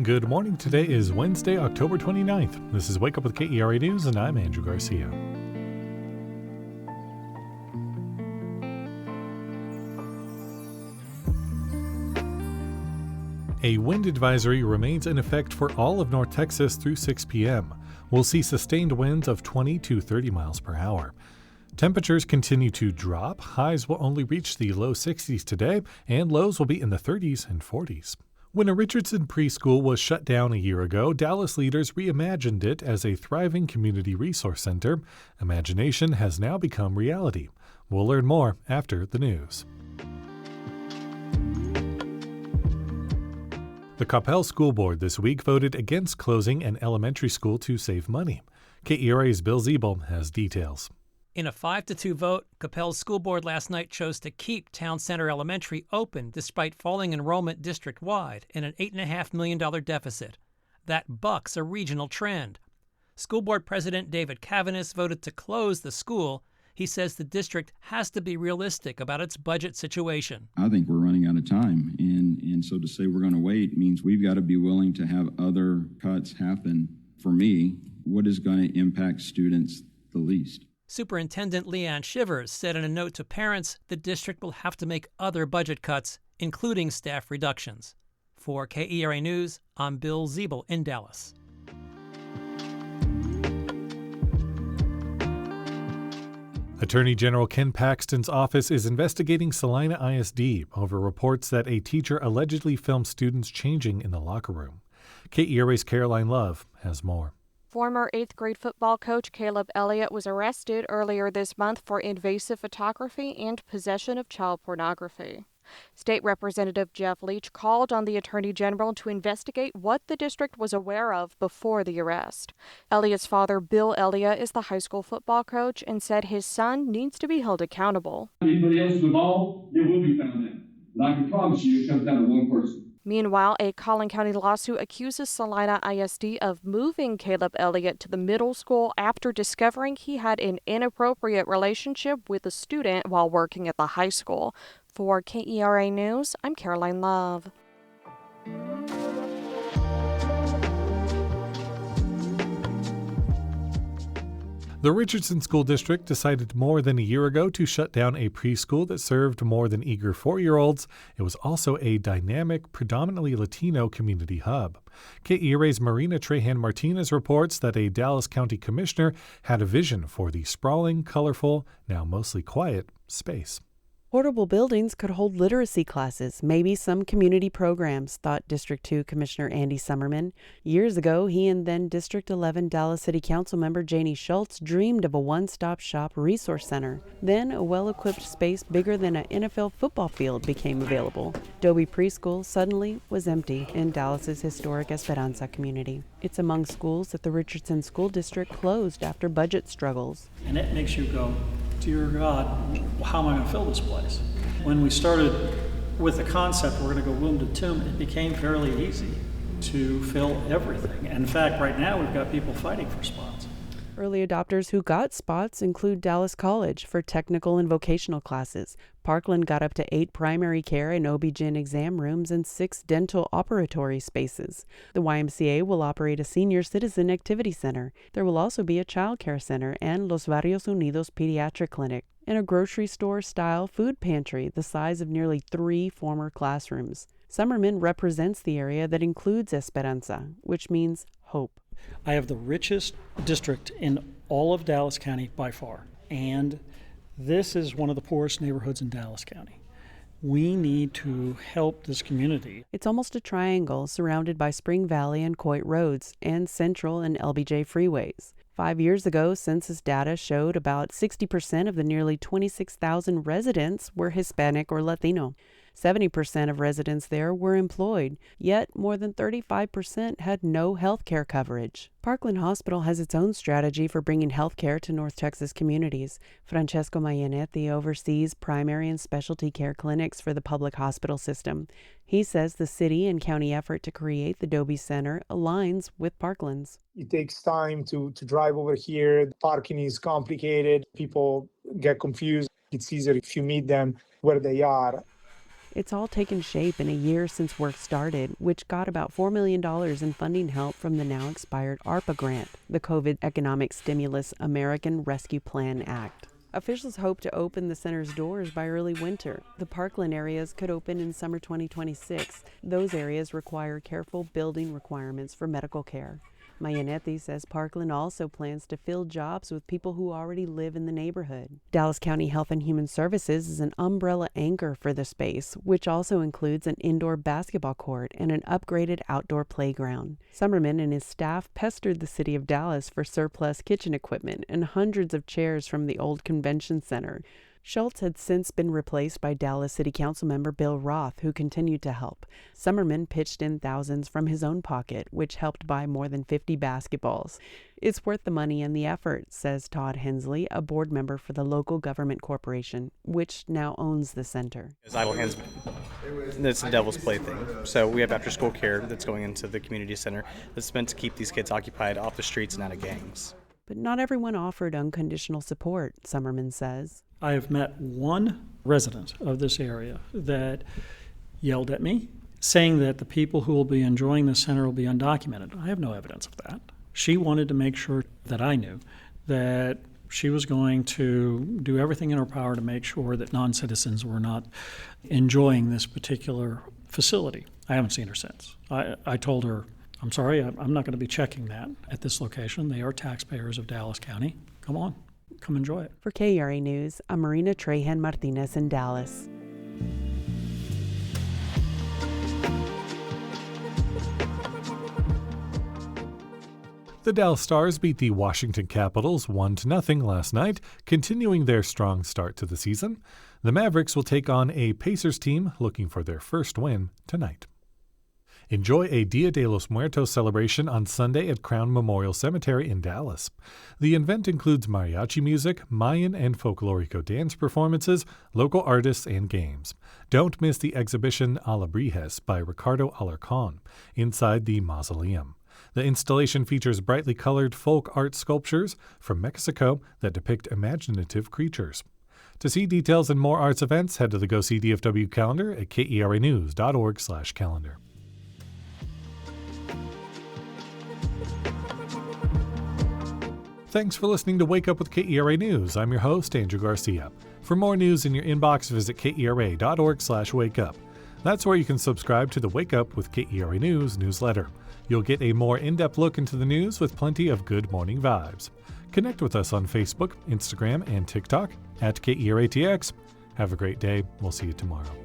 Good morning. Today is Wednesday, October 29th. This is Wake Up with KERA News, and I'm Andrew Garcia. A wind advisory remains in effect for all of North Texas through 6 p.m. We'll see sustained winds of 20 to 30 miles per hour. Temperatures continue to drop. Highs will only reach the low 60s today, and lows will be in the 30s and 40s. When a Richardson preschool was shut down a year ago, Dallas leaders reimagined it as a thriving community resource center. Imagination has now become reality. We'll learn more after the news. The Coppell School Board this week voted against closing an elementary school to save money. KERA's Bill Ziebel has details. In a 5-2 vote, Coppell's school board last night chose to keep Town Center Elementary open despite falling enrollment district-wide and an $8.5 million deficit. That bucks a regional trend. School board president David Cavanis voted to close the school. He says the district has to be realistic about its budget situation. I think we're running out of time, and so to say we're going to wait means we've got to be willing to have other cuts happen. For me, what is going to impact students the least? Superintendent Leanne Shivers said in a note to parents the district will have to make other budget cuts, including staff reductions. For KERA News, I'm Bill Ziebel in Dallas. Attorney General Ken Paxton's office is investigating Salina ISD over reports that a teacher allegedly filmed students changing in the locker room. KERA's Caroline Love has more. Former 8th grade football coach Caleb Elliott was arrested earlier this month for invasive photography and possession of child pornography. State Representative Jeff Leach called on the Attorney General to investigate what the district was aware of before the arrest. Elliott's father, Bill Elliott, is the high school football coach and said his son needs to be held accountable. Anybody else involved, it will be found out. And I can promise you it comes down to one person. Meanwhile, a Collin County lawsuit accuses Salina ISD of moving Caleb Elliott to the middle school after discovering he had an inappropriate relationship with a student while working at the high school. For KERA News, I'm Caroline Love. The Richardson School District decided more than a year ago to shut down a preschool that served more than eager 4-year-olds. It was also a dynamic, predominantly Latino community hub. KERA's Marina Trahan-Martinez reports that a Dallas County commissioner had a vision for the sprawling, colorful, now mostly quiet space. Portable buildings could hold literacy classes, maybe some community programs, thought District 2 Commissioner Andy Summerman. Years ago, he and then District 11 Dallas City Council member Janie Schultz dreamed of a one-stop-shop resource center. Then, a well-equipped space bigger than an NFL football field became available. Dobie Preschool suddenly was empty in Dallas's historic Esperanza community. It's among schools that the Richardson School District closed after budget struggles. And it makes you go, dear God, how am I going to fill this place? When we started with the concept, we're going to go womb to tomb, it became fairly easy to fill everything. And in fact, right now we've got people fighting for spots. Early adopters who got spots include Dallas College for technical and vocational classes. Parkland got up to 8 primary care and OB-GYN exam rooms and 6 dental operatory spaces. The YMCA will operate a senior citizen activity center. There will also be a child care center and Los Barrios Unidos pediatric clinic and a grocery store-style food pantry the size of nearly 3 former classrooms. Summerman represents the area that includes Esperanza, which means hope. I have the richest district in all of Dallas County by far, and this is one of the poorest neighborhoods in Dallas County. We need to help this community. It's almost a triangle surrounded by Spring Valley and Coit roads and Central and LBJ freeways. 5 years ago, census data showed about 60% of the nearly 26,000 residents were Hispanic or Latino. 70% of residents there were employed, yet more than 35% had no health care coverage. Parkland Hospital has its own strategy for bringing health care to North Texas communities. Francesco Mayanetti oversees primary and specialty care clinics for the public hospital system. He says the city and county effort to create the Dobie Center aligns with Parkland's. It takes time to drive over here. The parking is complicated. People get confused. It's easier if you meet them where they are. It's all taken shape in a year since work started, which got about $4 million in funding help from the now expired ARPA grant, the COVID Economic Stimulus American Rescue Plan Act. Officials hope to open the center's doors by early winter. The parkland areas could open in summer 2026. Those areas require careful building requirements for medical care. Mayanetti says Parkland also plans to fill jobs with people who already live in the neighborhood. Dallas County Health and Human Services is an umbrella anchor for the space, which also includes an indoor basketball court and an upgraded outdoor playground. Summerman and his staff pestered the city of Dallas for surplus kitchen equipment and hundreds of chairs from the old convention center. Schultz had since been replaced by Dallas City Council member Bill Roth, who continued to help. Summerman pitched in thousands from his own pocket, which helped buy more than 50 basketballs. It's worth the money and the effort, says Todd Hensley, a board member for the local government corporation, which now owns the center. It's idle hands. It's a devil's plaything. So we have after-school care that's going into the community center that's meant to keep these kids occupied off the streets and out of gangs. But not everyone offered unconditional support, Summerman says. I have met one resident of this area that yelled at me, saying that the people who will be enjoying the center will be undocumented. I have no evidence of that. She wanted to make sure that I knew that she was going to do everything in her power to make sure that non-citizens were not enjoying this particular facility. I haven't seen her since. I told her, I'm sorry, I'm not going to be checking that at this location. They are taxpayers of Dallas County. Come on. Come enjoy it. For KERA News, I'm Marina Trahan Martinez in Dallas. The Dallas Stars beat the Washington Capitals 1-0 last night, continuing their strong start to the season. The Mavericks will take on a Pacers team looking for their first win tonight. Enjoy a Dia de los Muertos celebration on Sunday at Crown Memorial Cemetery in Dallas. The event includes mariachi music, Mayan and folklorico dance performances, local artists, and games. Don't miss the exhibition Alebrijes by Ricardo Alarcón inside the mausoleum. The installation features brightly colored folk art sculptures from Mexico that depict imaginative creatures. To see details and more arts events, head to the Go See DFW calendar at keranews.org/calendar. Thanks for listening to Wake Up with KERA News. I'm your host, Andrew Garcia. For more news in your inbox, visit kera.org/wakeup. That's where you can subscribe to the Wake Up with KERA News newsletter. You'll get a more in-depth look into the news with plenty of good morning vibes. Connect with us on Facebook, Instagram, and TikTok at KERATX. Have a great day. We'll see you tomorrow.